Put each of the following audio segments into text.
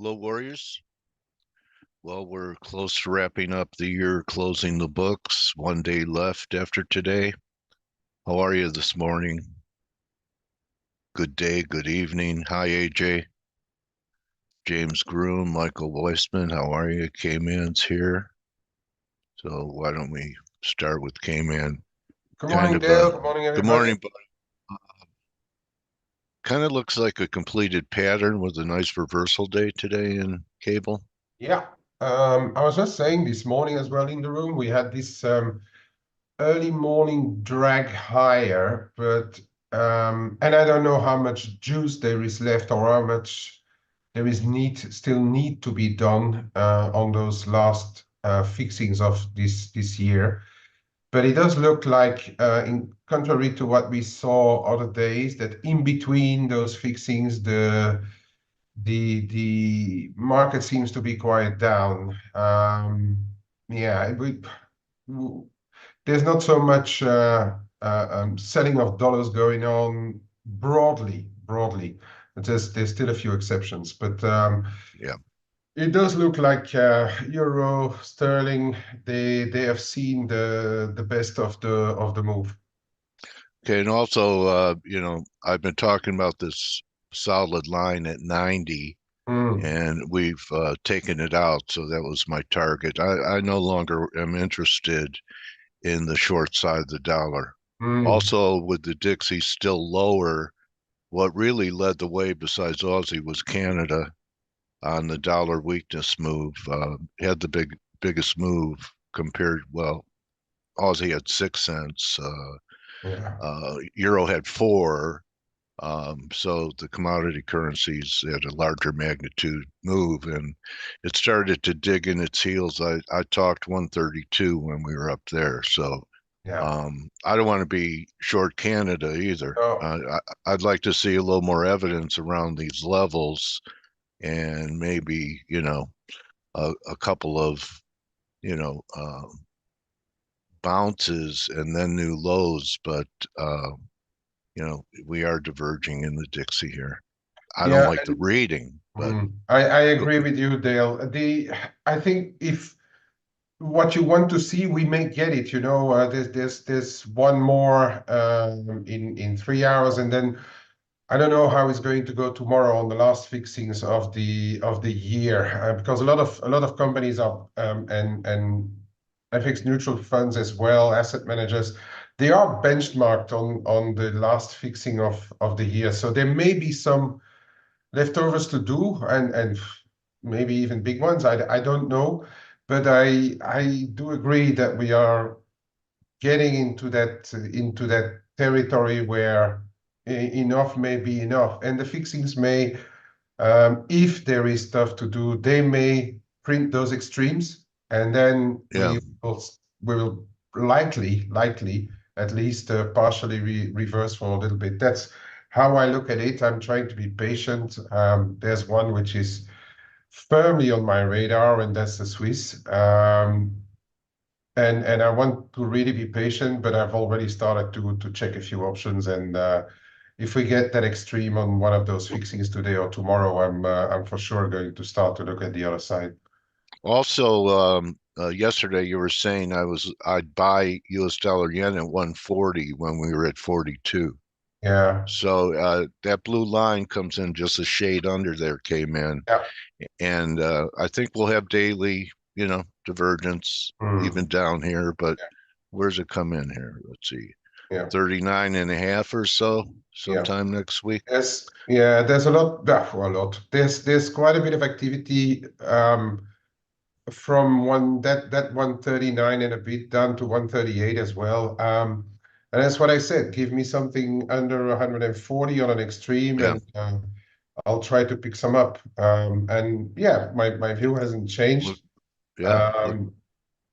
Hello, Warriors. Well, we're close to wrapping up the year, closing the books. 1 day left after today. How are you this morning? Good day, good evening. Hi, AJ. James Groom, Michael Weissman, how are you? K-Man's here. So why don't we start with K-Man? Good morning, Dale. Good morning, Good everybody. morning, buddy. Kind of looks like a completed pattern with a nice reversal day today in cable. Yeah. I was just saying this morning as well in the room, we had this early morning drag higher, but and I don't know how much juice there is left or how much there is still need to be done on those last fixings of this year. But it does look like, in contrary to what we saw other days, that in between those fixings, the market seems to be quiet down. Yeah, there's not so much selling of dollars going on broadly. There's still a few exceptions, but Yeah. it does look like euro, sterling, they have seen the best of the move. Okay, and also, I've been talking about this solid line at 90, and we've taken it out, so that was my target. I no longer am interested in the short side of the dollar. Also, with the Dixie still lower, what really led the way besides Aussie was Canada on the dollar weakness move. Had the biggest move compared, well, Aussie had 6 cents. Euro had 4. So the commodity currencies had a larger magnitude move, and it started to dig in its heels. I talked 132 when we were up there. So I don't want to be short Canada either. I'd like to see a little more evidence around these levels, and maybe, a couple of, you know, bounces and then new lows, but we are diverging in the Dixie here. I don't like the reading, but I agree with you, Dale. I think if what you want to see, we may get it. There's one more in 3 hours, and then I don't know how it's going to go tomorrow on the last fixings of the year, because a lot of companies are and FX neutral funds as well, asset managers, they are benchmarked on the last fixing of the year. So there may be some leftovers to do, and maybe even big ones. I don't know, but I do agree that we are getting into that territory where enough may be enough, and the fixings may, if there is stuff to do, they may print those extremes, and then we will likely at least partially reverse for a little bit. That's how I look at it. I'm trying to be patient. There's one which is firmly on my radar, and that's the Swiss. And I want to really be patient, but I've already started to check a few options. And if we get that extreme on one of those fixings today or tomorrow, I'm for sure going to start to look at the other side. Also, yesterday you were saying I'd buy US dollar yen at 140 when we were at 42. Yeah. So that blue line comes in just a shade under there, came in. Yeah. And I think we'll have daily, divergence even down here, but where's it come in here? Let's see. 39.5 or so sometime next week. There's a lot. There's quite a bit of activity from 139 and a bit down to 138 as well. And that's what I said. Give me something under 140 on an extreme, and I'll try to pick some up. And yeah, my view hasn't changed.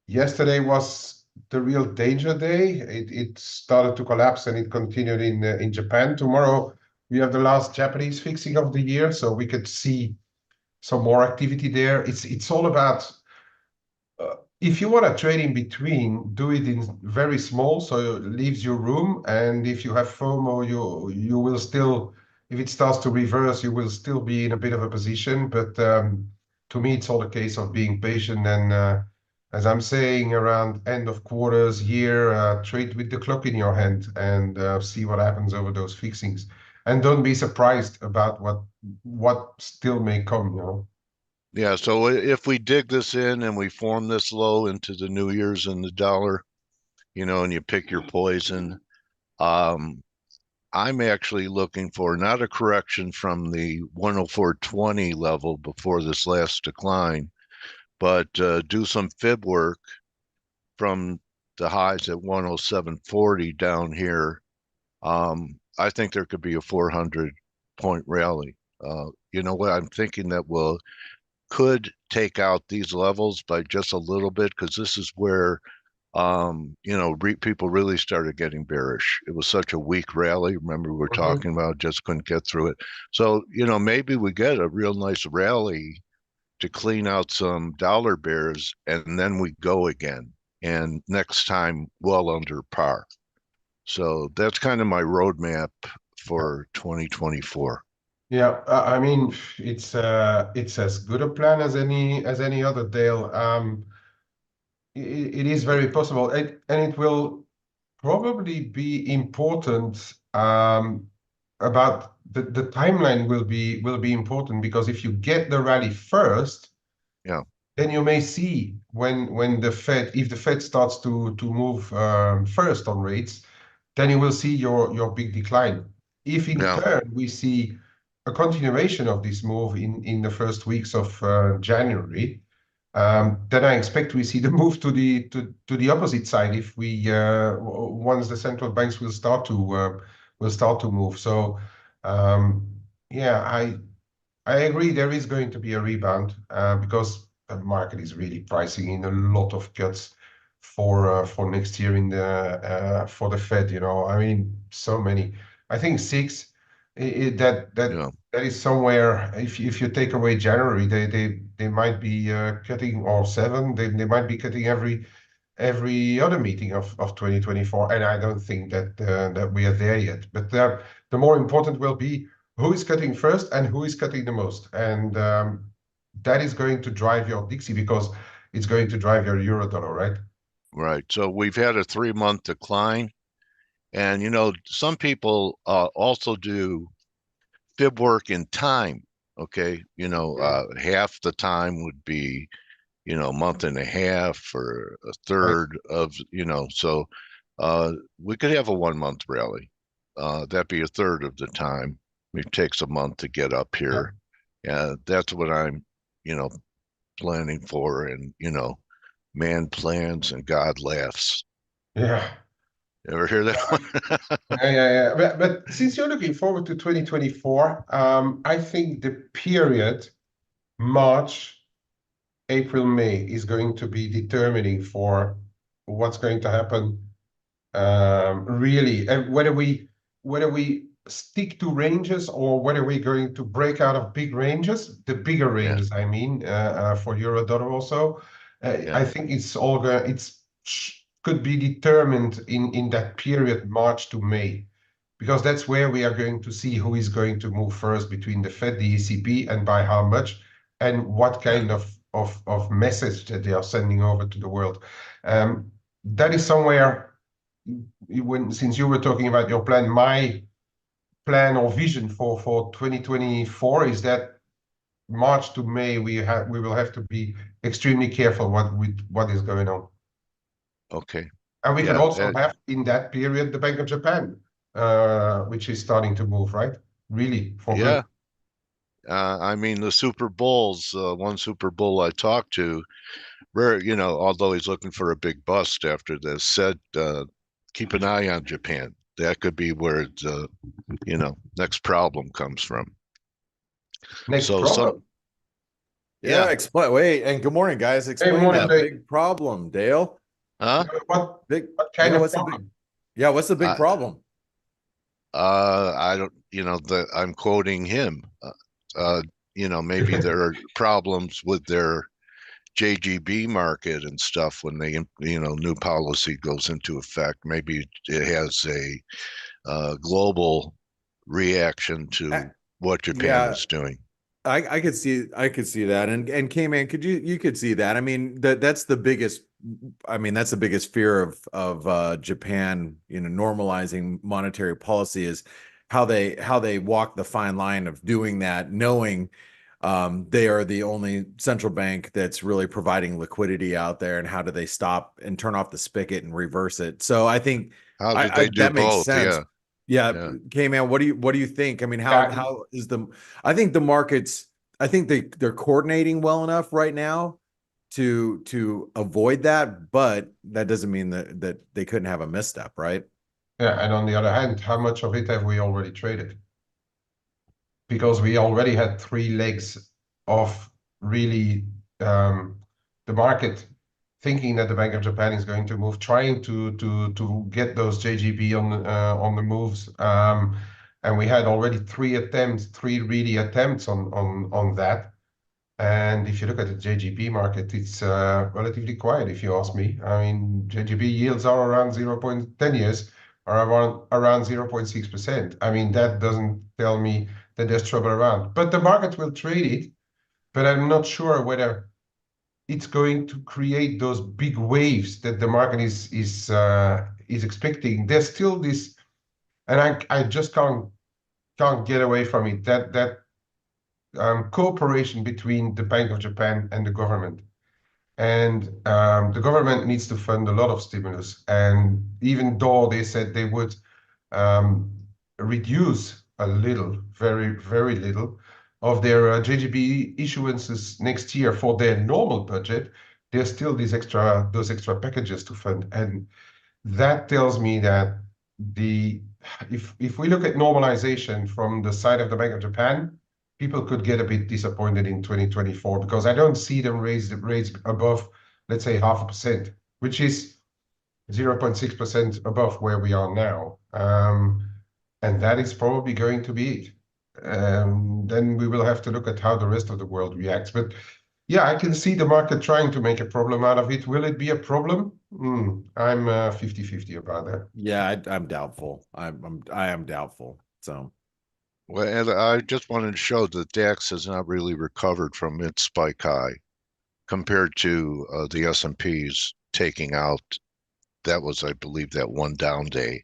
Yesterday was the real danger day. It started to collapse, and it continued in Japan. Tomorrow we have the last Japanese fixing of the year, so we could see some more activity there. It's all about, if you want to trade in between, do it in very small, so it leaves you room. And if you have FOMO, you will still, if it starts to reverse, you will still be in a bit of a position. But to me, it's all a case of being patient and, as I'm saying, around end of quarters, year, trade with the clock in your hand and see what happens over those fixings. And don't be surprised about what still may come, you know. Yeah, so if we dig this in and we form this low into the New Year's and the dollar, and you pick your poison, I'm actually looking for not a correction from the 104.20 level before this last decline, but do some fib work from the highs at 107.40 down here. I think there could be a 400-point rally. You know what? I'm thinking that could take out these levels by just a little bit, because this is where people really started getting bearish. It was such a weak rally. Remember, we were talking about just couldn't get through it. So, maybe we get a real nice rally to clean out some dollar bears, and then we go again. And next time, well under par. So that's kind of my roadmap for 2024. Yeah, I mean, it's as good a plan as any other, Dale. It is very possible, and it will probably be important. About the timeline will be important, because if you get the rally first, Yeah, then you may see when if the Fed starts to move first on rates, then you will see your big decline. If in yeah, turn we see a continuation of this move in the first weeks of January, then I expect we see the move to the opposite side, if we once the central banks will start to move. So yeah, I agree there is going to be a rebound, because the market is really pricing in a lot of cuts for next year for the Fed. I mean, so many. I think six. That yeah, that is somewhere. If you take away January, they might be cutting, or seven. They might be cutting every other meeting of 2024, and I don't think that we are there yet. But the more important will be who is cutting first and who is cutting the most, and that is going to drive your Dixie, because it's going to drive your euro dollar, right? right. So we've had a 3-month decline. And, some people also do fib work in time. Okay. Half the time would be, a month and a half or a Right. third of, so we could have a 1-month rally. That'd be a third of the time. It takes a month to get up Yeah. here. Yeah, that's what I'm, you know, planning for. And, man plans and God laughs. Yeah. Ever hear that one? Yeah. But since you're looking forward to 2024, I think the period March, April, May is going to be determining for what's going to happen. Really, and whether we stick to ranges, or whether we're going to break out of big ranges, the bigger Yeah, ranges, I mean, for euro dollar also. yeah, I think it's all going. Could be determined in that period, March to May, because that's where we are going to see who is going to move first between the Fed, the ECB, and by how much, and what yeah. kind of message that they are sending over to the world. That is somewhere. Since you were talking about your plan, my plan or vision for 2024 is that March to May we will have to be extremely careful what is going on. Okay. And we could Yeah, also have in that period the Bank of Japan, which is starting to move, right? Really, for good. yeah. I mean, the Super Bowls, one Super Bowl I talked to, although he's looking for a big bust after this, said, keep an eye on Japan. That could be where the, next problem comes from. Next So problem. Yeah, yeah, explain. Wait, and good morning, guys. Hey, Explain morning, that Dave. big problem, Dale. huh? What Big, what kind of what's the big? problem? Yeah, what's the big I, problem? I don't, I'm quoting him. Uh, maybe there are problems with their JGB market and stuff when new policy goes into effect. Maybe it has a global reaction to what Japan Yeah, is doing. I could see that. And Kman, you could see that. I mean, that's the biggest, that's the biggest fear of Japan, normalizing monetary policy is how they walk the fine line of doing that, knowing they are the only central bank that's really providing liquidity out there, and how do they stop and turn off the spigot and reverse it? So I think How did they do that makes both? sense. Yeah. Yeah, Yeah. Kman, what do you think? I mean, Yeah, how is the I think the markets, I think they're coordinating well enough right now to avoid that, but that doesn't mean that they couldn't have a misstep, right? yeah, and on the other hand, how much of it have we already traded? Because we already had 3 legs of really the market thinking that the Bank of Japan is going to move, trying to get those JGB on the moves, and we had already 3 really attempts on that. And if you look at the JGB market, it's relatively quiet, if you ask me. I mean, JGB yields are around 0.10 years, or around 0.6%. I mean, that doesn't tell me that there's trouble around. But the market will trade it, but I'm not sure whether it's going to create those big waves that the market is expecting. There's still this, and I just can't get away from it, that cooperation between the Bank of Japan and the government. And the government needs to fund a lot of stimulus. And even though they said they would um, reduce a little, very, very little, of their JGB issuances next year for their normal budget, there's still those extra packages to fund. And that tells me that if we look at normalization from the side of the Bank of Japan, people could get a bit disappointed in 2024, because I don't see them raise the rates above, let's say, 0.5%, which is 0.6% above where we are now. And that is probably going to be it. Then we will have to look at how the rest of the world reacts. But yeah, I can see the market trying to make a problem out of it. Will it be a problem? I'm 50-50 about that. Yeah, I'm doubtful. I am doubtful. So Well, and I just wanted to show that DAX has not really recovered from its spike high compared to the S&P's taking out. That was, I believe, that one down day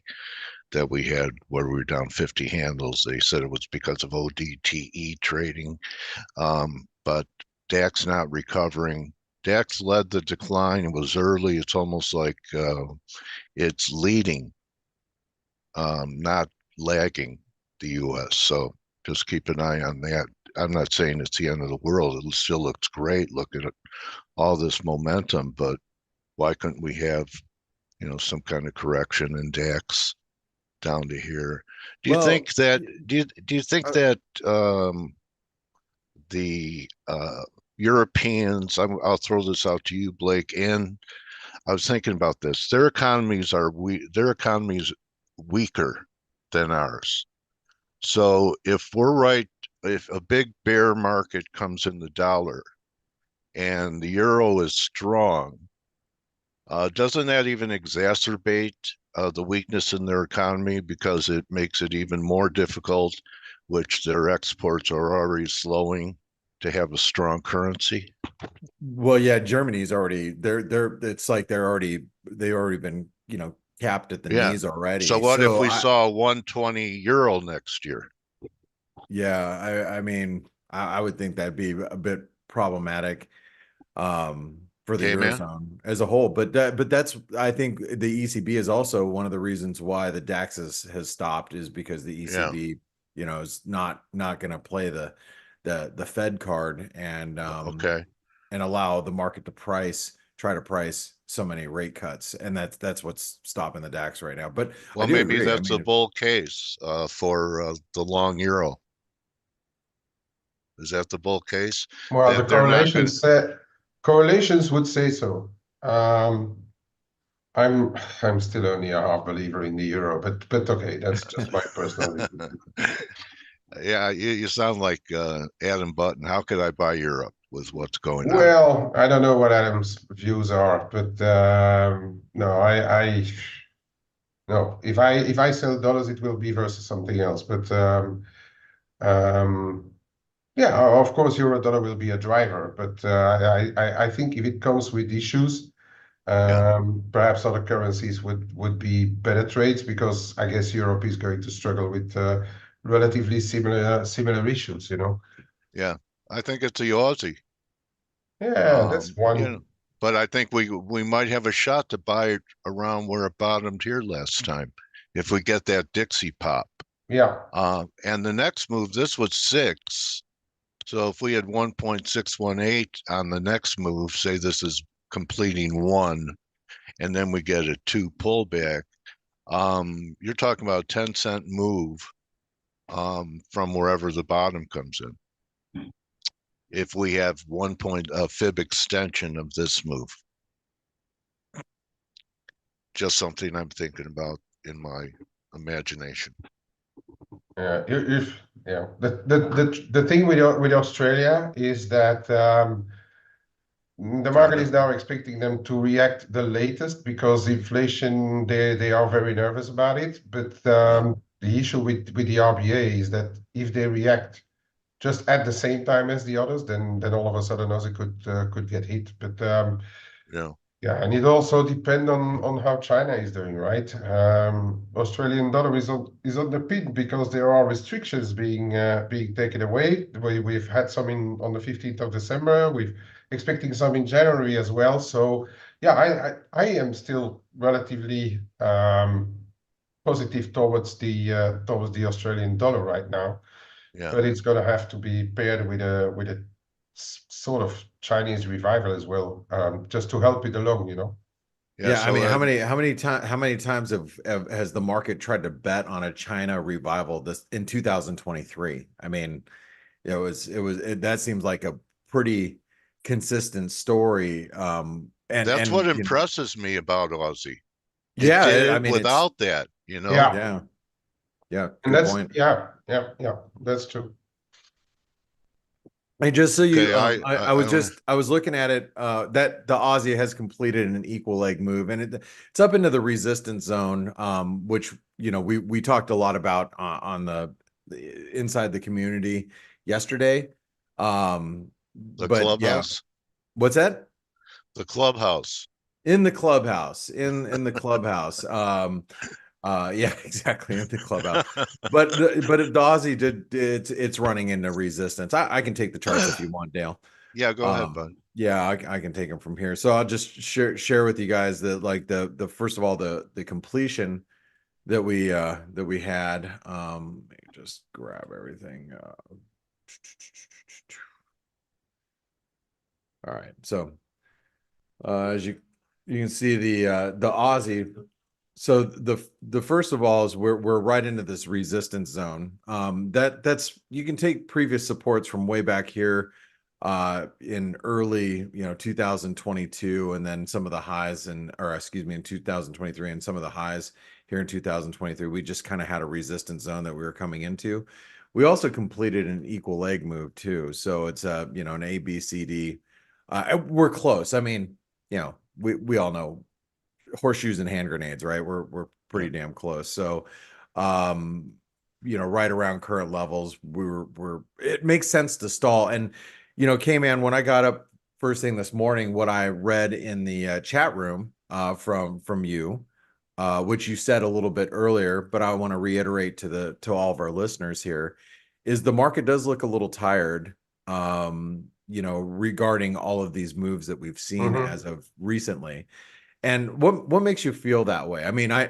that we had where we were down 50 handles. They said it was because of ODTE trading, but DAX not recovering. DAX led the decline. It was early. It's almost like it's leading, not lagging the U.S. So just keep an eye on that. I'm not saying it's the end of the world. It still looks great. Look at all this momentum, but why couldn't we have, some kind of correction in DAX down to here? Do you well, think that do you think uh, that the Europeans? I'll throw this out to you, Blake, and I was thinking about this. Their economies are weaker than ours. So if we're right, if a big bear market comes in the dollar and the euro is strong, doesn't that even exacerbate the weakness in their economy, because it makes it even more difficult, which their exports are already slowing, to have a strong currency? well, yeah, Germany's already they're it's like they've already been, capped at the Yeah. knees So already. what if So we saw 120 euro next year? I mean, I would think that'd be a bit problematic for the Okay, man. Eurozone as a whole. But that's, I think the ECB is also one of the reasons why the DAX has stopped, is because the Yeah. ECB, is not going to play the Fed card Okay. and allow the market to try to price so many rate cuts, and that's what's stopping the DAX right now. But I Well, do maybe agree. I that's a mean, bull case for the long euro. Is that the bull case? Well, the That they're not going to. correlations would say so. Um, I'm still only a half believer in the euro, but okay, that's just my personal view. Yeah, you sound like Adam Button. How could I buy Europe with what's going on? Well, I don't know what Adam's views are, but no, No, if I sell dollars, it will be versus something else. But yeah, of course, euro dollar will be a driver. But I think if it comes with issues, Yeah. perhaps other currencies would be better trades, because I guess Europe is going to struggle with relatively similar issues. Yeah. I think it's the Aussie. Yeah, that's You know, one. but I think we might have a shot to buy it around where it bottomed here last time if we get that Dixie pop. Yeah. And the next move, this was 6. So if we had 1.618 on the next move, say this is completing 1, and then we get a 2 pullback, you're talking about a 10-cent move from wherever the bottom comes in. If we have 1 point fib extension of this move, just something I'm thinking about in my imagination. Yeah, yeah. The thing with Australia is that the market China, is now expecting them to react the latest, because inflation, they are very nervous about it. But yeah, the issue with the RBA is that if they react just at the same time as the others, then all of a sudden Aussie could get hit. But yeah, yeah, and it also depends on how China is doing, right? Australian dollar is on the pin because there are restrictions being taken away. We've had some on the 15th of December. We're expecting some in January as well. So yeah, I am still relatively positive towards the Australian dollar right now, yeah, but it's going to have to be paired with a sort of Chinese revival as well, just to help it along. yeah. Yeah, I So mean, how many times has the market tried to bet on a China revival this in 2023? I mean, that seems like a pretty consistent story. that's what And impresses me about Aussie. It did yeah, I it mean, it's without that, you know? Yeah, yeah, yeah, and good that's point. yeah, that's true. And just so you, Okay, I was looking at it, that the Aussie has completed an equal leg move, and it's up into the resistance zone, which we talked a lot about on the inside the community yesterday. the But yeah, clubhouse, what's that? the clubhouse. In the clubhouse, in the clubhouse. Yeah, exactly, in the clubhouse. But the Aussie it's running into resistance. I can take the charts if you want, Dale. Yeah, go ahead, bud. Yeah, I can take them from here. So I'll just share with you guys that, like, the first of all, the completion that we had. Let me just grab everything. All right. So as you can see, the Aussie. So the first of all is we're right into this resistance zone. That's, you can take previous supports from way back here in early 2022, and then some of the highs in 2023, and some of the highs here in 2023. We just kind of had a resistance zone that we were coming into. We also completed an equal leg move too. So it's an A, B, C, D. We're close. I mean, we all know horseshoes and hand grenades, right? We're pretty damn close. So, right around current levels, it makes sense to stall. And, Kman, when I got up first thing this morning, what I read in the chat room from you, which you said a little bit earlier, but I want to reiterate to all of our listeners here, is the market does look a little tired, regarding all of these moves that we've seen as of recently. And what makes you feel that way? I mean, I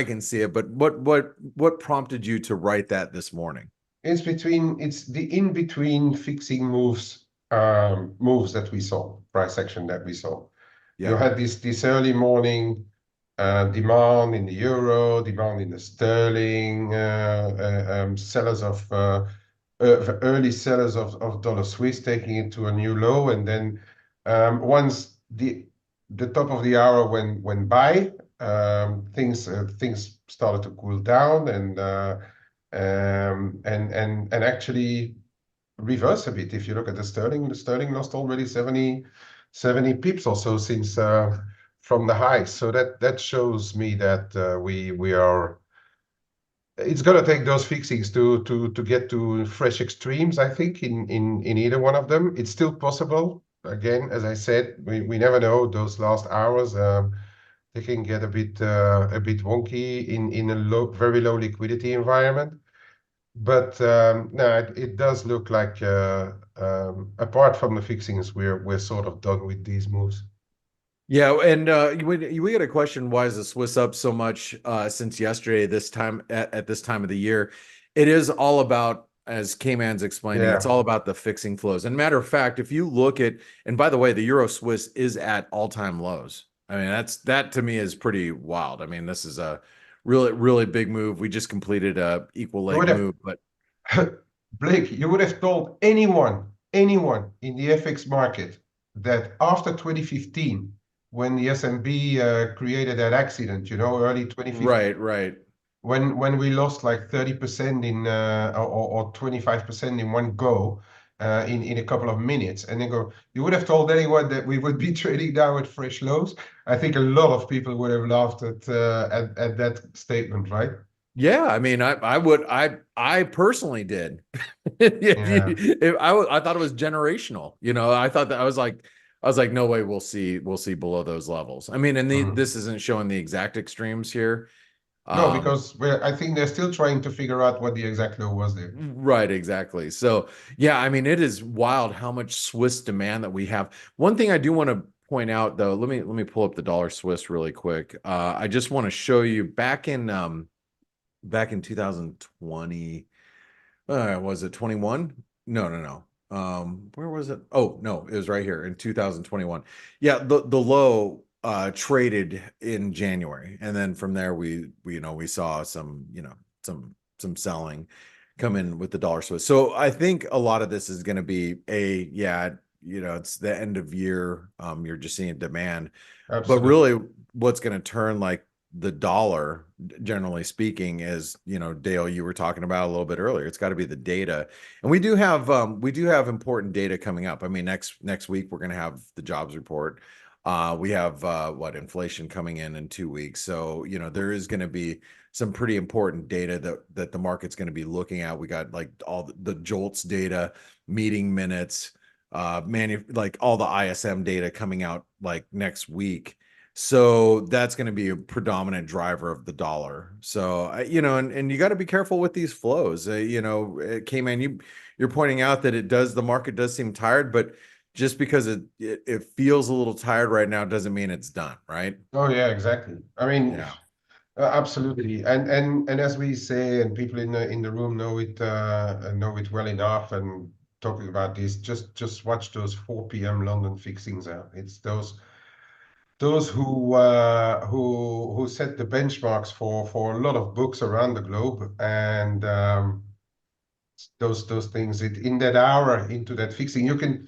can see it, but what prompted you to write that this morning? It's the in between fixing moves that we saw, price action that we saw. You Yeah. had this early morning demand in the euro, demand in the sterling, sellers of early sellers of dollar Swiss taking it to a new low, and then once the top of the hour went by, things started to cool down, and actually reverse a bit. If you look at the sterling lost already 70 pips or so since from the highs. So that shows me that we are. It's going to take those fixings to get to fresh extremes, I think, in either one of them. It's still possible. Again, as I said, we never know. Those last hours, they can get a bit wonky in a very low liquidity environment. But no, it does look like apart from the fixings, we're sort of done with these moves. Yeah, and we get a question, why is the Swiss up so much since yesterday, this time at this time of the year? It is all about, as Kman's explaining, it's all about the fixing flows. And matter of fact, if you look at, and by the way, the Euro Swiss is at all-time lows. I mean, that to me is pretty wild. I mean, this is a really big move. We just completed a equal leg move, but Blake, you would have told anyone in the FX market that after 2015, when the S&P created that accident, early 2015. Right. When we lost like 30% or 25% in one go in a couple of minutes, and then you would have told anyone that we would be trading now at fresh lows. I think a lot of people would have laughed at that statement, right? Yeah, I mean, I personally did. Yeah. I thought it was generational. I thought that I was like, no way, we'll see below those levels. I mean, and this isn't showing the exact extremes here. No, because I think they're still trying to figure out what the exact low was there. Right, exactly. So yeah, I mean, it is wild how much Swiss demand that we have. One thing I do want to point out, though, let me pull up the dollar Swiss really quick. I just want to show you back in 2020, was it 21? No. Where was it? Oh, no, it was right here in 2021. Yeah, the low traded in January, and then from there we saw some selling come in with the dollar Swiss. So I think a lot of this is going to be it's the end of year. You're just seeing demand. Absolutely. But really what's going to turn like the dollar, generally speaking, is, Dale, you were talking about a little bit earlier, it's got to be the data. And we do have important data coming up. I mean, next week we're going to have the jobs report. We have inflation coming in 2 weeks. So, there is going to be some pretty important data that the market's going to be looking at. We got like all the JOLTS data, meeting minutes, like all the ISM data coming out like next week. So that's going to be a predominant driver of the dollar. So, and you got to be careful with these flows. Kman, you're pointing out that the market does seem tired, but just because it feels a little tired right now doesn't mean it's done, right? Oh yeah, exactly. I mean, yeah. Absolutely. And as we say, and people in the room know it well enough, and talking about this, just watch those 4 p.m. London fixings out. It's those who set the benchmarks for a lot of books around the globe, and those things in that hour into that fixing, you can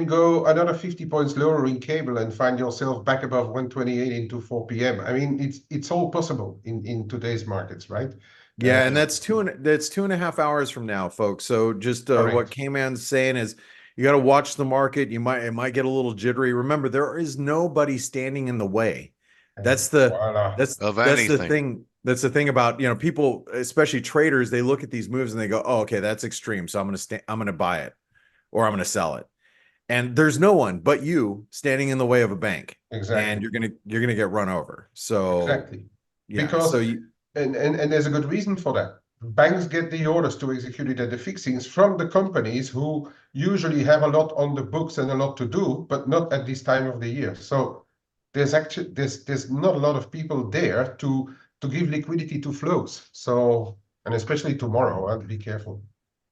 go another 50 points lower in cable and find yourself back above 128 into 4 p.m. I mean, it's all possible in today's markets, right? Yeah, and that's 2.5 hours from now, folks. So just what Kman's saying is, you got to watch the market. It might get a little jittery. Remember, there is nobody standing in the way. That's the thing. That's the thing about, people, especially traders, they look at these moves and they go, oh, okay, that's extreme. So I'm going to buy it, or I'm going to sell it. And there's no one but you standing in the way of a bank. Exactly. And you're going to get run over. So exactly. Yeah. Because so and there's a good reason for that. Banks get the orders to execute it at the fixings from the companies who usually have a lot on the books and a lot to do, but not at this time of the year. So there's not a lot of people there to give liquidity to flows. So, and especially tomorrow, I'll be careful.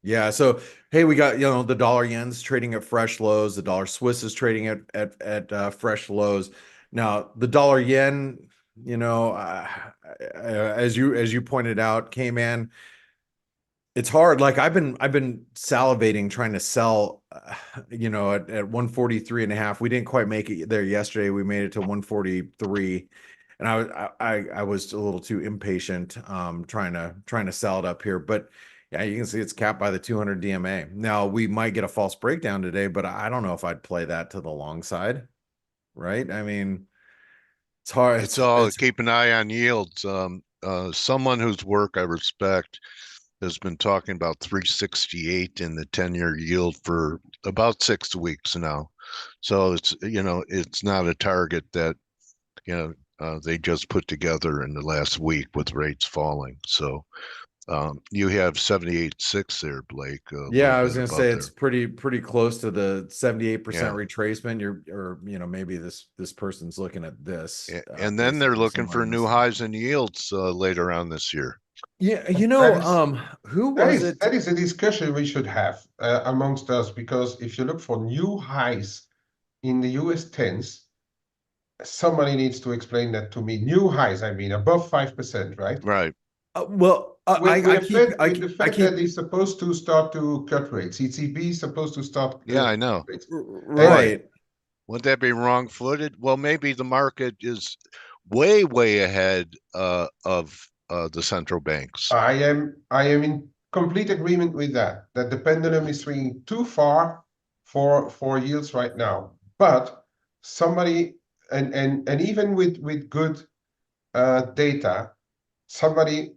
Yeah. So, hey, we got, the dollar yen's trading at fresh lows. The dollar Swiss is trading at fresh lows. Now, the dollar yen, as you pointed out, Kman, it's hard. Like I've been salivating trying to sell, at 143.5. We didn't quite make it there yesterday. We made it to 143. And I was a little too impatient, trying to sell it up here. But yeah, you can see it's capped by the 200 DMA. Now we might get a false breakdown today, but I don't know if I'd play that to the long side, right? I mean, It's hard. It's all keep an eye on yields. Someone whose work I respect has been talking about 368 in the 10-year yield for about 6 weeks now. So it's, it's not a target that, they just put together in the last week with rates falling. So you have 78.6 there, Blake. Yeah, I was going to say it's pretty close to the 78% retracement. Maybe this person's looking at this. And then they're looking for new highs and yields later on this year. Yeah, who was it? That is a discussion we should have amongst us, because if you look for new highs in the US 10s, somebody needs to explain that to me. New highs, I mean, above 5%, right? Right. With the fact that he's supposed to start to cut rates. ECB is supposed to start. I know. Rates. Right. Would that be wrong-footed? Well, maybe the market is way, way ahead of the central banks. I am in complete agreement with that. That the pendulum is swinging too far for yields right now. But somebody and even with good data, somebody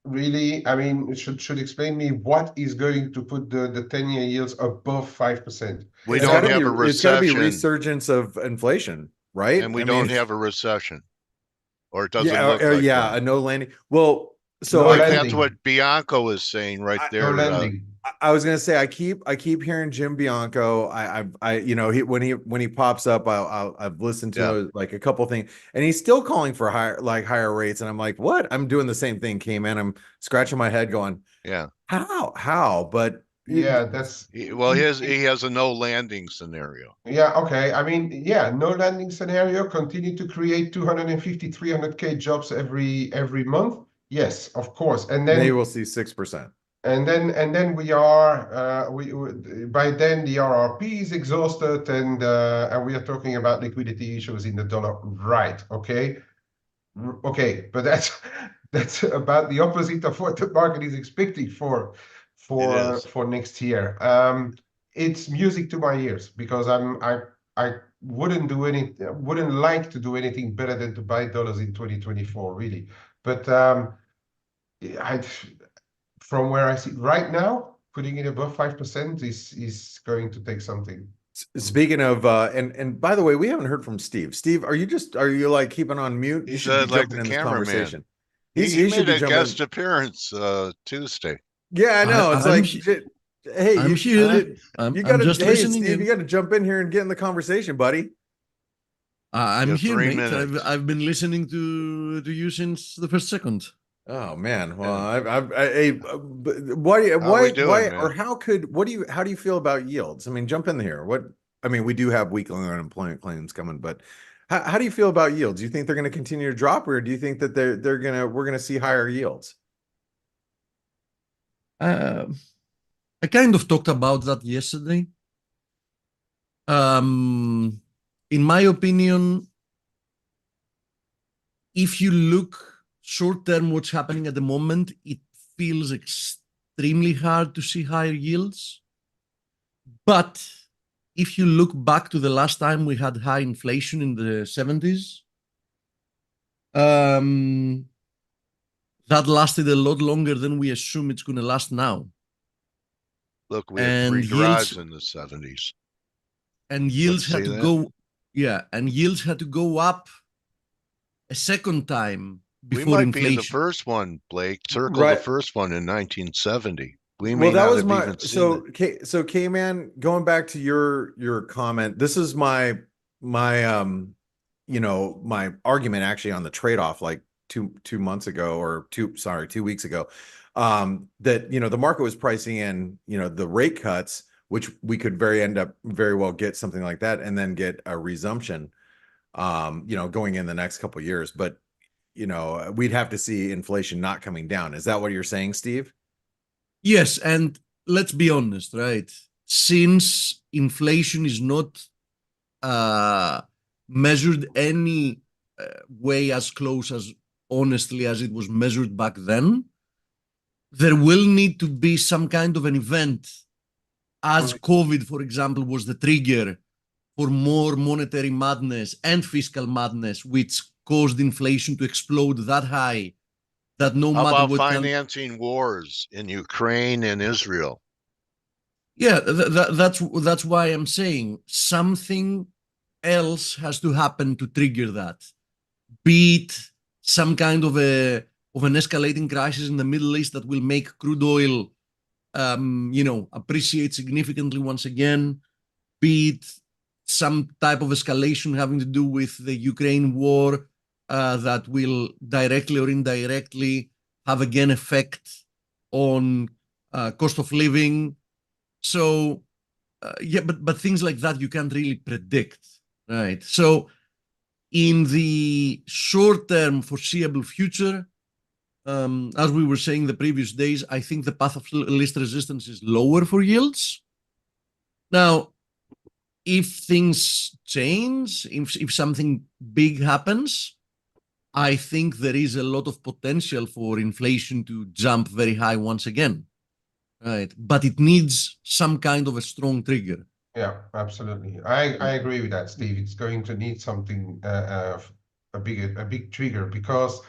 really, I mean, should explain me what is going to put the 10-year yields above 5%. We don't have a recession. It's got to be resurgence of inflation, right? And we don't have a recession, or it doesn't look like a no landing. Well, so that's what Bianco is saying right there. No landing. I was gonna say I keep hearing Jim Bianco. When he pops up, I've listened to like a couple things, and he's still calling for higher rates, and I'm like, what? I'm doing the same thing, Kman. I'm scratching my head, going, how? But he has a no landing scenario. Yeah, okay. I mean, no landing scenario. Continue to create 250, 300K jobs every month. Yes, of course. And then they will see 6%. And then we are by then the RRP is exhausted, and we are talking about liquidity issues in the dollar, right? Okay, but that's about the opposite of what the market is expecting for next year. It's music to my ears, because I wouldn't like to do anything better than to buy dollars in 2024, really. But from where I see right now, putting it above 5% is going to take something. Speaking of, and by the way, we haven't heard from Steve. Steve, are you like keeping on mute? You should be jumping in this conversation. He made a guest appearance Tuesday. Yeah, I know. Hey, I'm here. Steve, you got to jump in here and get in the conversation, buddy. I'm here, mate. I've been listening to you since the first second. Oh man, well, how do you feel about yields? I mean, jump in here. We do have weekly unemployment claims coming, but how do you feel about yields? Do you think they're going to continue to drop, or do you think that we're going to see higher yields? I kind of talked about that yesterday. In my opinion, if you look short term, what's happening at the moment, it feels extremely hard to see higher yields. But if you look back to the last time we had high inflation in the 70s, that lasted a lot longer than we assume it's going to last now. Look, we had 3 drives in the 70s. And yields had to go, and yields had to go up a second time before we might inflation. be the first one, Blake. Circle the first one in 1970. We may that not was have my even seen it. So Kman, going back to your comment, this is my argument actually on the trade-off like two months ago, or 2 weeks ago, that the market was pricing in the rate cuts, which we could very well get something like that, and then get a resumption going in the next couple of years. But we'd have to see inflation not coming down. Is that what you're saying, Steve? Yes, and let's be honest, right? Since inflation is not measured any way as close as honestly as it was measured back then, there will need to be some kind of an event, as COVID, for example, was the trigger for more monetary madness and fiscal madness, which caused inflation to explode that high that no How matter about what financing wars in Ukraine and Israel? Yeah, that's why I'm saying something else has to happen to trigger that. Be it some kind of an escalating crisis in the Middle East that will make crude oil, appreciate significantly once again. Be it some type of escalation having to do with the Ukraine war that will directly or indirectly have again effect on cost of living. So but things like that you can't really predict, right? So in the short-term foreseeable future, as we were saying the previous days, I think the path of least resistance is lower for yields. Now, if things change, if something big happens, I think there is a lot of potential for inflation to jump very high once again, right? But it needs some kind of a strong trigger. Yeah, absolutely. I agree with that, Steve. It's going to need something a big trigger, because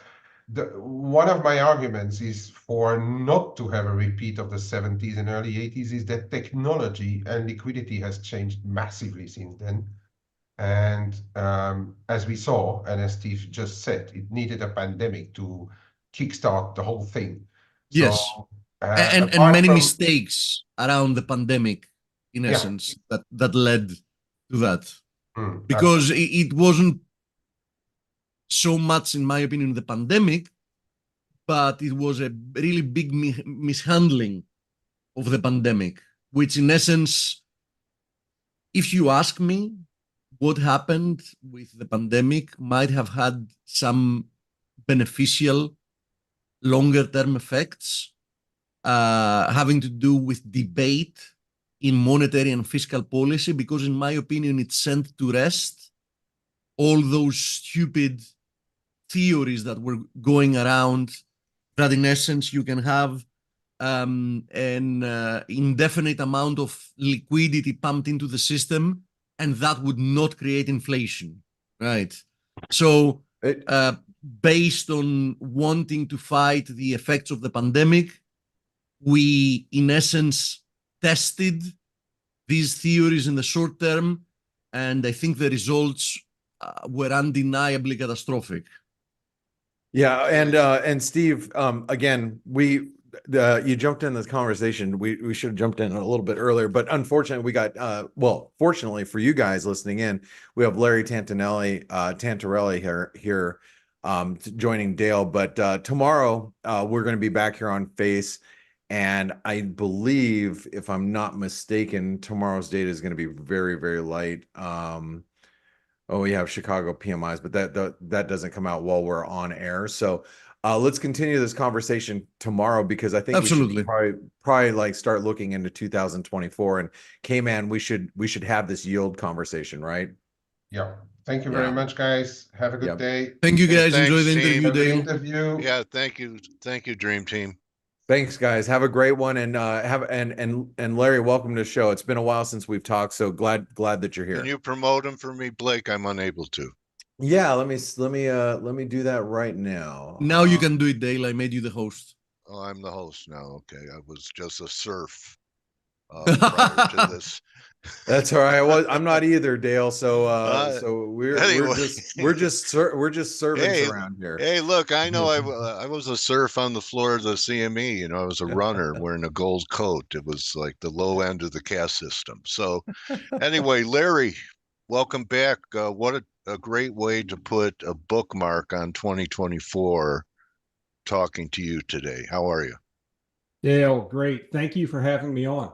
one of my arguments is for not to have a repeat of the 70s and early 80s is that technology and liquidity has changed massively since then. And as we saw, and as Steve just said, it needed a pandemic to kickstart the whole thing. Yes. So And apart many from, mistakes around the pandemic, in yeah, essence, that led to that. absolutely. Because it wasn't so much, in my opinion, the pandemic, but it was a really big mishandling of the pandemic, which in essence, if you ask me, what happened with the pandemic might have had some beneficial longer-term effects having to do with debate in monetary and fiscal policy, because in my opinion, it sent to rest all those stupid theories that were going around, that in essence you can have an indefinite amount of liquidity pumped into the system, and that would not create inflation, right? So based on wanting to fight the effects of the pandemic, we in essence tested these theories in the short term, and I think the results were undeniably catastrophic. Yeah, and Steve, again, you jumped in this conversation. We should have jumped in a little bit earlier, but unfortunately, we got fortunately for you guys listening in, we have Larry Tantarelli here joining Dale. But tomorrow we're going to be back here on F.A.C.E, and I believe, if I'm not mistaken, tomorrow's data is going to be very, very light. Oh, we have Chicago PMIs, but that doesn't come out while we're on air. So let's continue this conversation tomorrow, because I think Absolutely. we should probably like start looking into 2024. And Kman, we should have this yield conversation, right? Yeah. Thank you very much, guys. Have a good day. Thank you, guys. Thanks, Enjoy the team. interview, Dale. Interview. Yeah, thank you, Dream Team. Thanks, guys. Have a great one, and and Larry, welcome to the show. It's been a while since we've talked, so glad that you're here. Can you promote him for me, Blake? I'm unable to. Yeah, let me do that right now. Now you can do it, Dale. I made you the host. Oh, I'm the host now. Okay, I was just a serf prior to this. That's all right. I'm not either, Dale. So Anyway. we're just servants Hey, around here. Hey, look, I know I was a serf on the floor of the CME. You know, I was a runner wearing a gold coat. It was like the low end of the caste system. So anyway, Larry, welcome back. What a great way to put a bookmark on 2024, talking to you today. How are you? Dale, great. Thank you for having me on.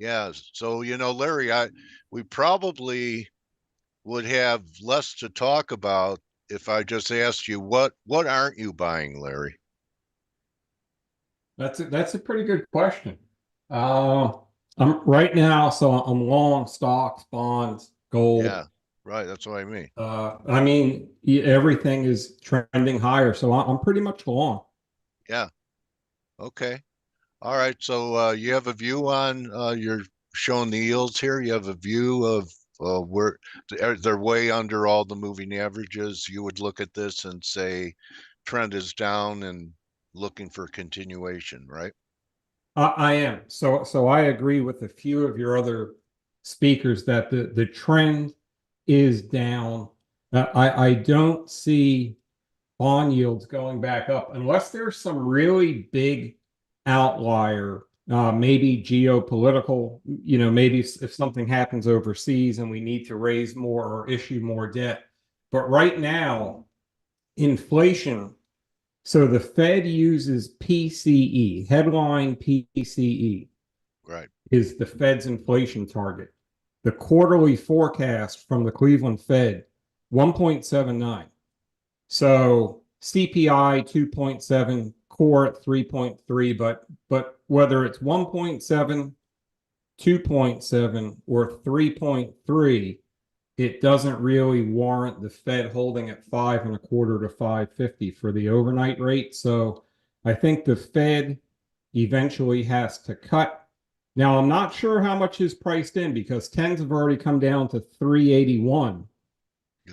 Yeah. So, Larry, we probably would have less to talk about if I just asked you what aren't you buying, Larry? That's a pretty good question. I'm right now, so I'm long stocks, bonds, gold. Yeah, right. That's what I mean. I mean, everything is trending higher, so I'm pretty much long. Yeah. Okay. All right. So you have a view on you're showing the yields here. You have a view of they're way under all the moving averages. You would look at this and say trend is down and looking for continuation, right? I am. So I agree with a few of your other speakers that the trend is down. I don't see bond yields going back up unless there's some really big outlier, maybe geopolitical, maybe if something happens overseas and we need to raise more or issue more debt. But right now, inflation. So the Fed uses PCE, headline PCE, Right. is the Fed's inflation target. The quarterly forecast from the Cleveland Fed, 1.79. So CPI 2.7, core at 3.3, but whether it's 1.7, 2.7, or 3.3, it doesn't really warrant the Fed holding at 5.25 to 5.50 for the overnight rate. So I think the Fed eventually has to cut. Now, I'm not sure how much is priced in because 10s have already come down to 381.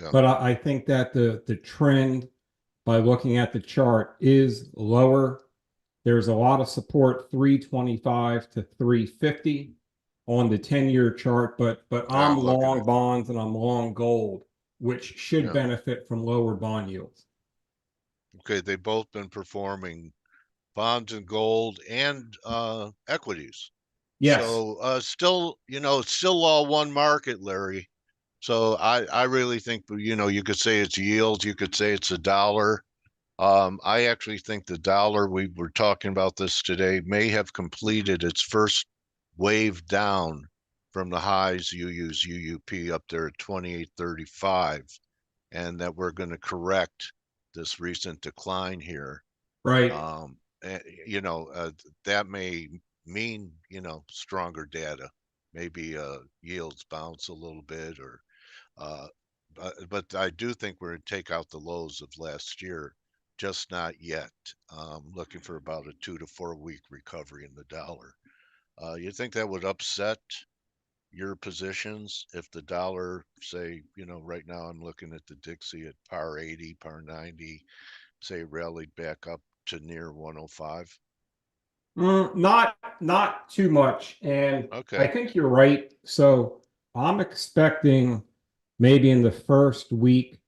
Yeah. But I think that the trend, by looking at the chart, is lower. There's a lot of support, 325 to 350 on the 10-year chart, but I'm long bonds and I'm long gold, which should benefit from lower bond yields. Okay, they've both been performing, bonds and gold and equities. Yes. So still, it's still all one market, Larry. So I really think, you could say it's yields, you could say it's a dollar. I actually think the dollar, we were talking about this today, may have completed its first wave down from the highs. You use UUP up there at 28.35, and that we're going to correct this recent decline here. Right. And, that may mean, stronger data. Maybe yields bounce a little bit, or but I do think we're going to take out the lows of last year, just not yet. Looking for about a 2 to 4 week recovery in the dollar. You think that would upset your positions if the dollar, say, right now I'm looking at the Dixie at par 80, par 90, say rallied back up to near 105? Not too much. And Okay. I think you're right. So I'm expecting maybe in the first week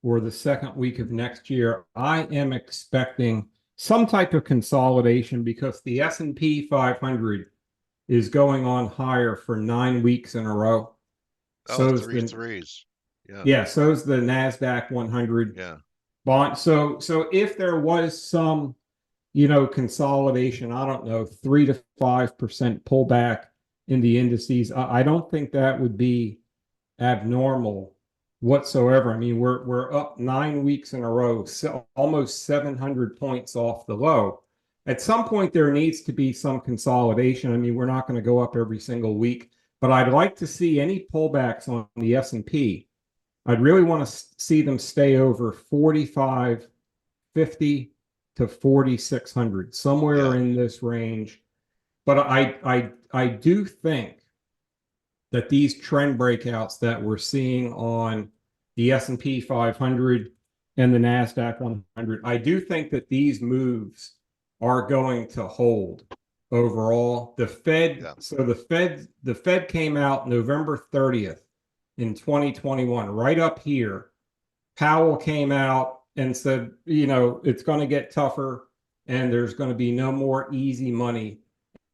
or the second week of next year, I am expecting some type of consolidation because the S&P 500 is going on higher for 9 weeks in a row. Oh, three threes. Yeah. Yeah, so is the NASDAQ 100. Yeah. Bond. So if there was some, consolidation, I don't know, 3 to 5% pullback in the indices, I don't think that would be abnormal whatsoever. I mean, we're up 9 weeks in a row, so almost 700 points off the low. At some point, there needs to be some consolidation. I mean, we're not going to go up every single week, but I'd like to see any pullbacks on the S&P. I'd really want to see them stay over 45.50 to 4,600, somewhere in this range. But I do think that these trend breakouts that we're seeing on the S&P 500 and the NASDAQ 100, I do think that these moves are going to hold overall. The Fed, so the Fed came out November 30th in 2021, right up here. Powell came out and said, it's going to get tougher and there's going to be no more easy money.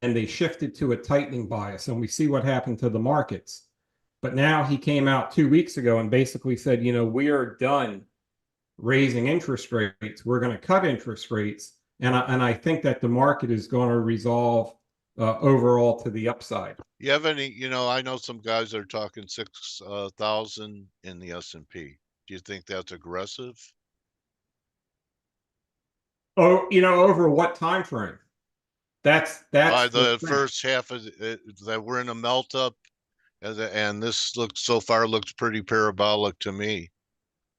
And they shifted to a tightening bias, and we see what happened to the markets. But now he came out 2 weeks ago and basically said, we are done raising interest rates. We're going to cut interest rates. And I think that the market is going to resolve overall to the upside. You have any, I know some guys are talking 6,000 in the S&P. Do you think that's aggressive? Oh, over what time frame? That's the first half of that we're in a melt up, and this so far looks pretty parabolic to me.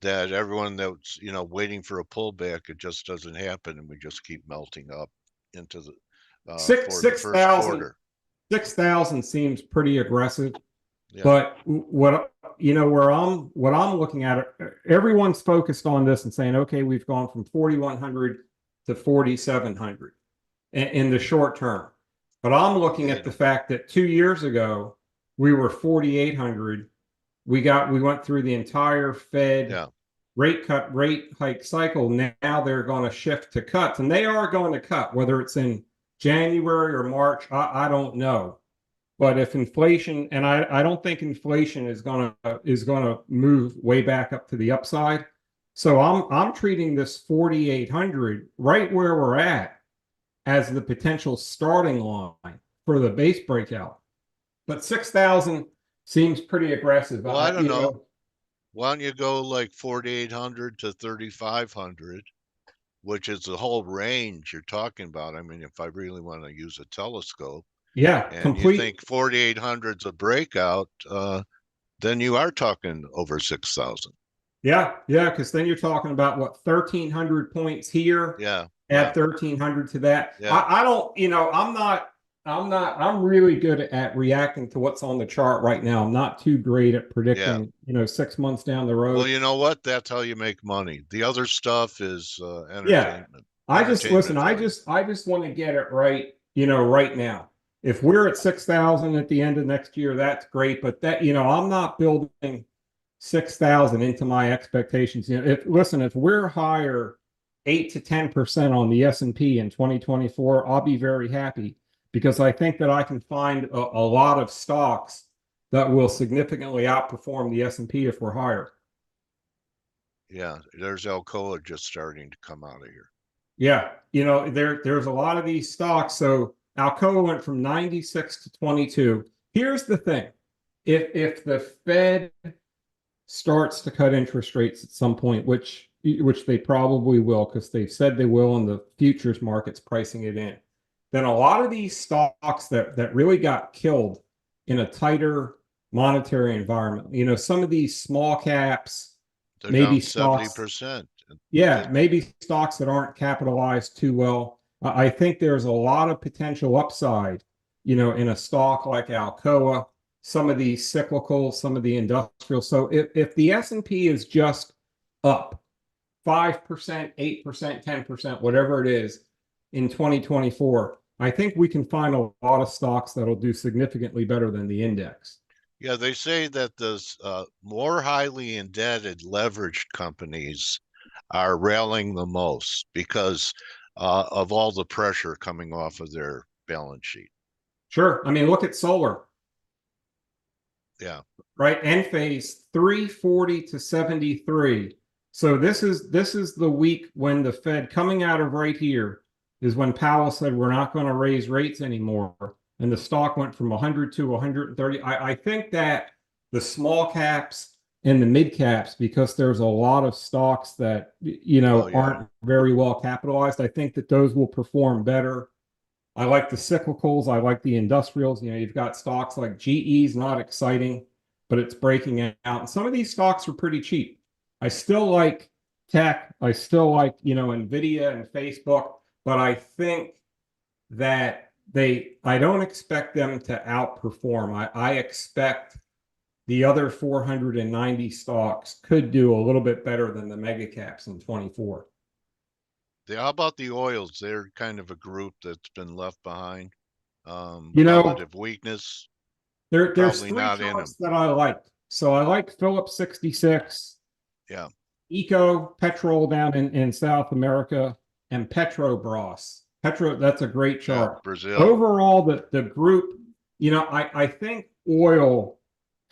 That everyone that's waiting for a pullback, it just doesn't happen, and we just keep melting up into the for the first quarter. 6,000 seems pretty aggressive. But what where I'm looking at it, everyone's focused on this and saying, okay, we've gone from 4,100 to 4,700 in the short term. But I'm looking at the fact that 2 years ago we were 4,800. We went through the entire Fed rate hike cycle. Now they're going to shift to cuts, and they are going to cut, whether it's in January or March. I don't know. But if inflation, and I don't think inflation is gonna move way back up to the upside. So I'm treating this 4,800 right where we're at as the potential starting line for the base breakout. But 6,000 seems pretty aggressive. Well, I don't know. Why don't you go like 4,800 to 3,500, which is the whole range you're talking about. I mean, if I really want to use a telescope. Yeah, and you think 4,800's a breakout, then you are talking over 6,000. Yeah, because then you're talking about what, 1,300 points here. Yeah, add 1,300 to that. Yeah. I don't, I'm really good at reacting to what's on the chart right now. I'm not too great at predicting, 6 months down the road. Well, you know what? That's how you make money. The other stuff is entertainment. Yeah. I just want to get it right, right now. If we're at 6,000 at the end of next year, that's great. But that, I'm not building 6,000 into my expectations. If we're higher 8 to 10% on the S&P in 2024, I'll be very happy, because I think that I can find a lot of stocks that will significantly outperform the S&P if we're higher. Yeah, there's Alcoa just starting to come out of here. Yeah, there's a lot of these stocks. So Alcoa went from 96 to 22. Here's the thing. If the Fed starts to cut interest rates at some point, which they probably will, because they've said they will, and the futures market's pricing it in, then a lot of these stocks that really got killed in a tighter monetary environment, some of these small caps, they're maybe down 70%. Yeah, maybe stocks that aren't capitalized too well. I think there's a lot of potential upside, in a stock like Alcoa, some of these cyclicals, some of the industrial. So if the S&P is just up 5%, 8%, 10%, whatever it is in 2024, I think we can find a lot of stocks that'll do significantly better than the index. Yeah, they say that the more highly indebted leveraged companies are railing the most because of all the pressure coming off of their balance sheet. Sure. I mean, look at solar. Yeah. Right. F.A.C.E 340 to 73. So this is the week when the Fed, coming out of right here, is when Powell said we're not going to raise rates anymore. And the stock went from 100 to 130. I think that the small caps and the mid caps, because there's a lot of stocks that, aren't very well capitalized, I think that those will perform better. I like the cyclicals. I like the industrials. You've got stocks like GE's not exciting, but it's breaking out. And some of these stocks are pretty cheap. I still like tech. I still like, NVIDIA and Facebook, but I think that I don't expect them to outperform. I expect the other 490 stocks could do a little bit better than the mega caps in 24. How about the oils? They're kind of a group that's been left behind. Relative weakness. There's three charts that I like. So I like Phillips 66. Yeah. Eco Petrol down in South America, and Petrobras. That's a great chart. Yeah, Brazil. Overall, the group, I think oil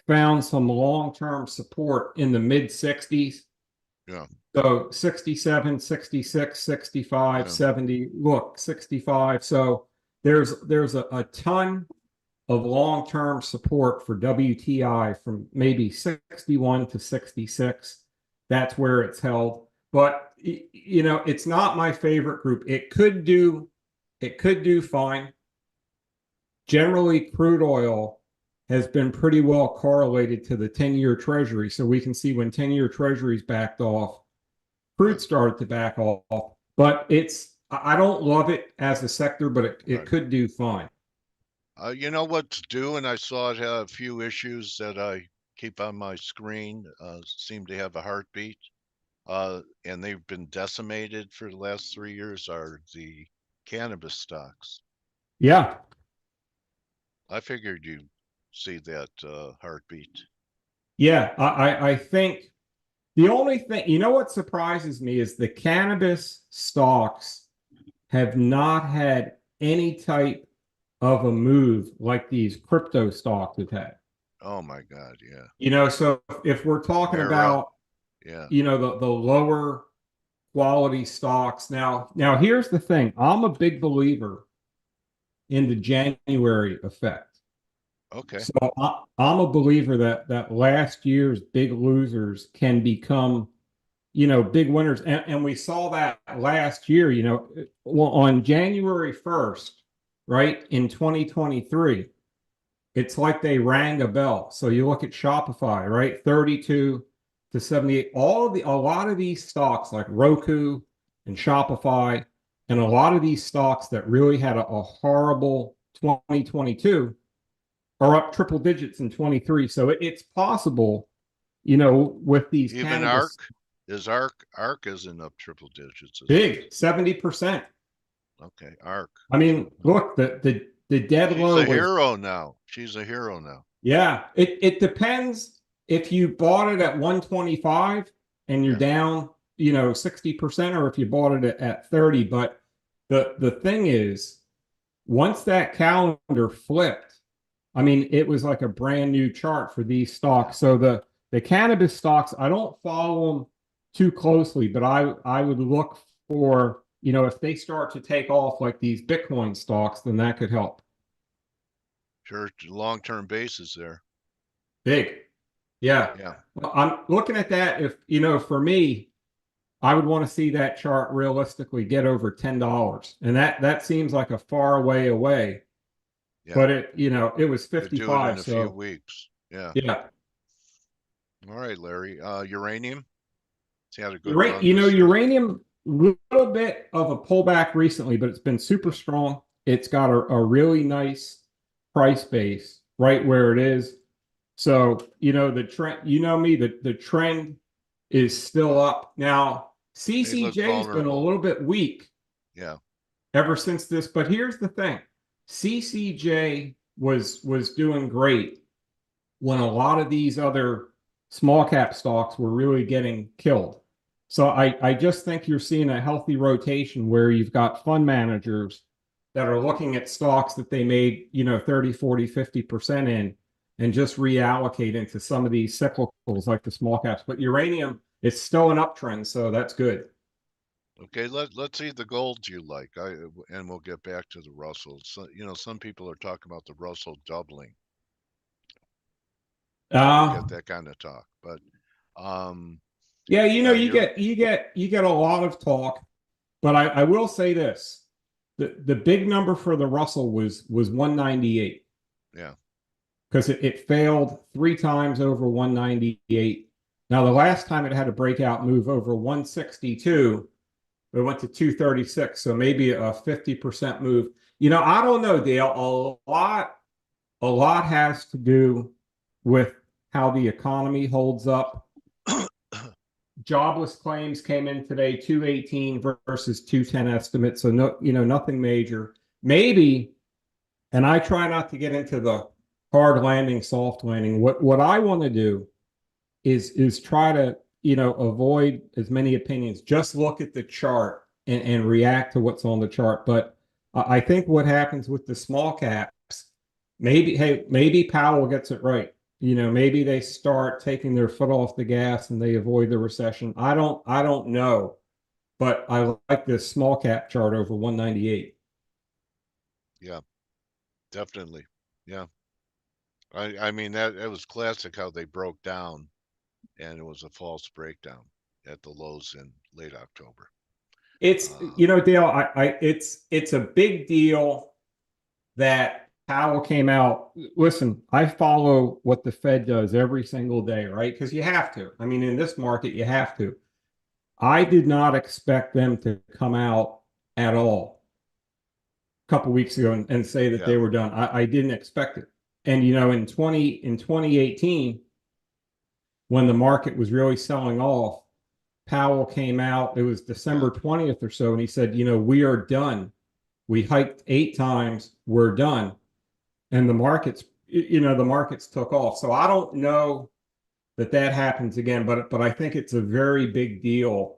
found some long-term support in the mid 60s. Yeah. So 67, 66, 65, 70, look, 65. So there's a ton of long-term support for WTI from maybe 61 to 66. That's where it's held. But it's not my favorite group. It could do fine. Generally, crude oil has been pretty well correlated to the 10-year treasury. So we can see when 10-year treasuries backed off, crude started to back off. But I don't love it as a sector, but it could do fine. You know what's due, and I saw it had a few issues that I keep on my screen, seem to have a heartbeat, and they've been decimated for the last 3 years, are the cannabis stocks. Yeah. I figured you'd see that heartbeat. Yeah. I think the only thing, you know, what surprises me is the cannabis stocks have not had any type of a move like these crypto stocks have had. Oh my God, yeah. You know, so if we're talking about, yeah, you know, the lower quality stocks. Now here's the thing. I'm a big believer in the January effect. okay. So I'm a believer that last year's big losers can become, you know, big winners. And we saw that last year, you know, on January 1st, right, in 2023, it's like they rang a bell. So you look at Shopify, right, 32 to 78, a lot of these stocks like Roku and Shopify, and a lot of these stocks that really had a horrible 2022 are up triple digits in 23. So it's possible, you know, with these Even cannabis, ARK isn't up triple digits. big 70%. Okay, ARK. I mean, look, the dead She's low a was, hero now. She's a hero now. yeah. It depends if you bought it at 125 and you're Yeah. down, you know, 60%, or if you bought it at 30. But the thing is, once that calendar flipped, I mean, it was like a brand new chart for these stocks. So the cannabis stocks, I don't follow them too closely, but I would look for, you know, if they start to take off like these Bitcoin stocks, then that could help. Sure, long-term basis there. Big. Yeah. Yeah. Well, I'm looking at that. If, you know, for me, I would want to see that chart realistically get over $10. And that seems like a far way away. Yeah. But it, you know, it was Could do it 55. in a few weeks. Yeah. Yeah. All right, Larry. Uranium. It's had a good run. You know, uranium, little bit of a pullback recently, but it's been super strong. It's got a really nice price base right where it is. So, you know, the trend, you know me, the trend is still up. Now, CCJ has been a little bit weak. Yeah. Ever since this, but here's the thing. CCJ was doing great when a lot of these other small cap stocks were really getting killed. So I just think you're seeing a healthy rotation where you've got fund managers that are looking at stocks that they made, you know, 30, 40, 50% in, and just reallocate into some of these cyclicals like the small caps. But uranium, it's still an uptrend, so that's good. Okay, let's see the golds you like. And we'll get back to the Russell. So, you know, some people are talking about the Russell doubling. We'll get that kind of talk, but yeah, you know, you get a lot of talk, but I will say this: the big number for the Russell was 198. Yeah, because it failed 3 times over 198. Now the last time it had a breakout move over 162, it went to 236. So maybe a 50% move. You know, I don't know, Dale. A lot has to do with how the economy holds up. Jobless claims came in today, 218 versus 210 estimates. So no, you know, nothing major. Maybe, and I try not to get into the hard landing, soft landing. What I want to do is try to, you know, avoid as many opinions. Just look at the chart and react to what's on the chart. But I think what happens with the small caps, maybe Powell gets it right. You know, maybe they start taking their foot off the gas and they avoid the recession. I don't know, but I like this small cap chart over 198. Yeah, definitely. Yeah. I mean, that it was classic how they broke down, and it was a false breakdown at the lows in late October. It's, you know, Dale, it's a big deal that Powell came out. Listen, I follow what the Fed does every single day, right? Because you have to. I mean, in this market, you have to. I did not expect them to come out at all couple weeks ago and say that they were done. I didn't expect it. And in 2018, when the market was really selling off, Powell came out, it was December 20th or so, and he said, we are done. We hiked 8 times, we're done. And the markets took off. So I don't know that happens again, but I think it's a very big deal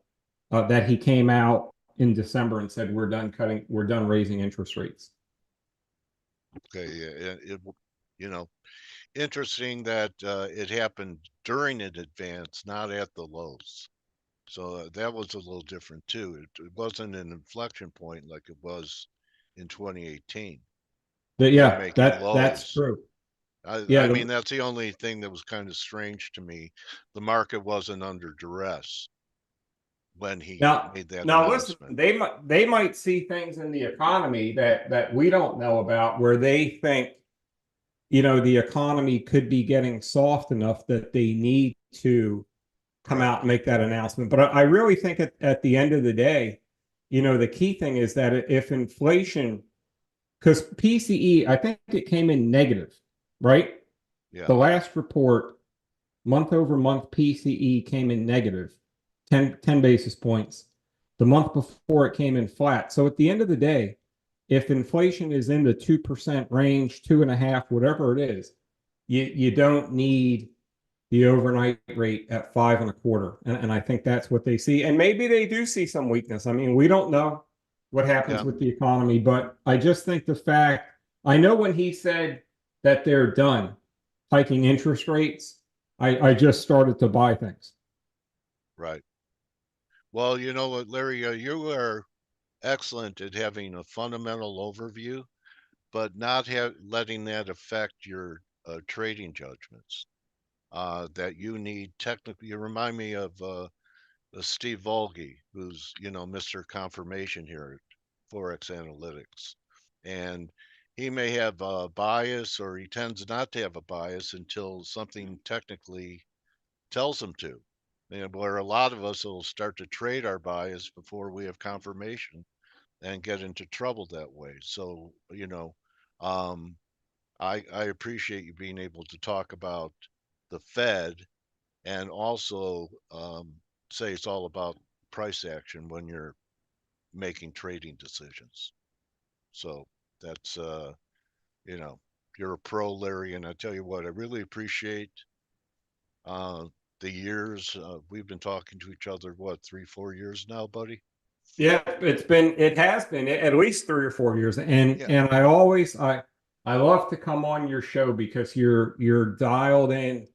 that he came out in December and said, we're done raising interest rates. Okay, interesting that it happened during an advance, not at the lows. So that was a little different too. It wasn't an inflection point like it was in 2018. That's true. I mean, that's the only thing that was kind of strange to me. The market wasn't under duress when he made that announcement. Listen, they might see things in the economy that we don't know about, where they think the economy could be getting soft enough that they need to come out and make that announcement. But I really think at the end of the day, the key thing is that if inflation, because PCE, I think it came in negative, right? Yeah. The last report, month over month, PCE came in negative, 10 basis points. The month before it came in flat. So at the end of the day, if inflation is in the 2% range, 2.5%, whatever it is, you don't need the overnight rate at 5.25%. And I think that's what they see. And maybe they do see some weakness. I mean, we don't know what happens with the economy, but I just think I know when he said that they're done hiking interest rates, I just started to buy things. Right. Well, you know what, Larry, you are excellent at having a fundamental overview, but not letting that affect your trading judgments. That you need technically. You remind me of Steve Volge, who's Mr. Confirmation here at ForexAnalytix, and he may have a bias, or he tends not to have a bias until something technically tells him to. And where a lot of us will start to trade our bias before we have confirmation and get into trouble that way. So I appreciate you being able to talk about the Fed and also say it's all about price action when you're making trading decisions. So that's you're a pro, Larry, and I tell you what, I really appreciate the years we've been talking to each other. What, 3-4 years now, buddy? Yeah, it has been at least 3 or 4 years, and I love to come on your show because you're dialed in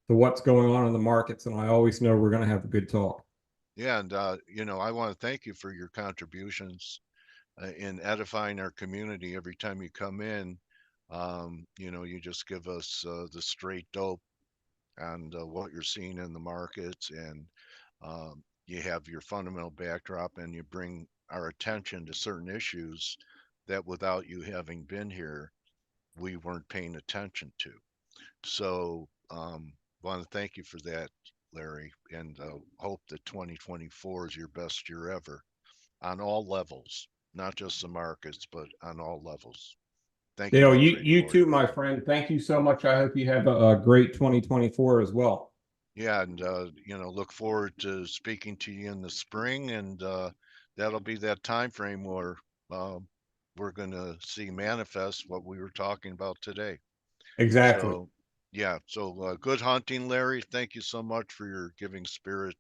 to what's going on in the markets, and I always know we're going to have a good talk. Yeah, and I want to thank you for your contributions in edifying our community every time you come in. You just give us the straight dope and what you're seeing in the markets, and you have your fundamental backdrop, and you bring our attention to certain issues that without you having been here, we weren't paying attention to. So want to thank you for that, Larry, and hope that 2024 is your best year ever on all levels, not just the markets, but on all levels. Thank Dale, you. you too, my friend. Thank you so much. I hope you have a great 2024 as well. Yeah, and look forward to speaking to you in the spring, and that'll be that time frame where we're going to see manifest what we were talking about today. Exactly. So, yeah. So good hunting, Larry. Thank you so much for your giving spirit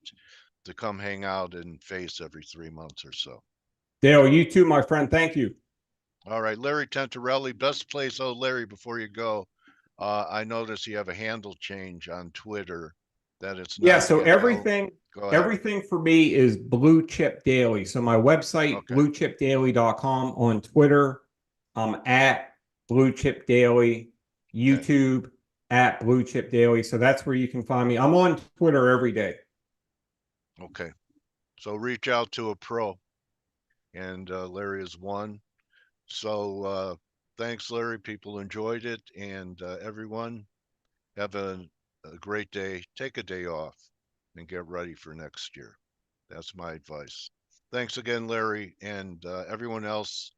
to come hang out in F.A.C.E every 3 months or so. Dale, you too, my friend. Thank you. All right, Larry Tentarelli, best place. Oh, Larry, before you go, I notice you have a handle change on Twitter. That it's not. Yeah, so everything for me is Blue Chip Daily. So my website, bluechipdaily.com, on Twitter, at Blue Chip Daily, YouTube at Blue Chip Daily. So that's where you can find me. I'm on Twitter every day. Okay. So reach out to a pro, and Larry is one. So thanks, Larry. People enjoyed it, and everyone have a great day. Take a day off and get ready for next year. That's my advice. Thanks again, Larry, and everyone else.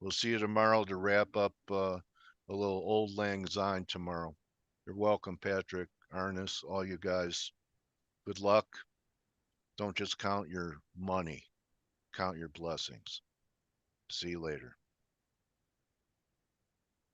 We'll see you tomorrow to wrap up a little old lang syne tomorrow. You're welcome, Patrick, Arnis, all you guys. Good luck. Don't just count your money, count your blessings. See you later.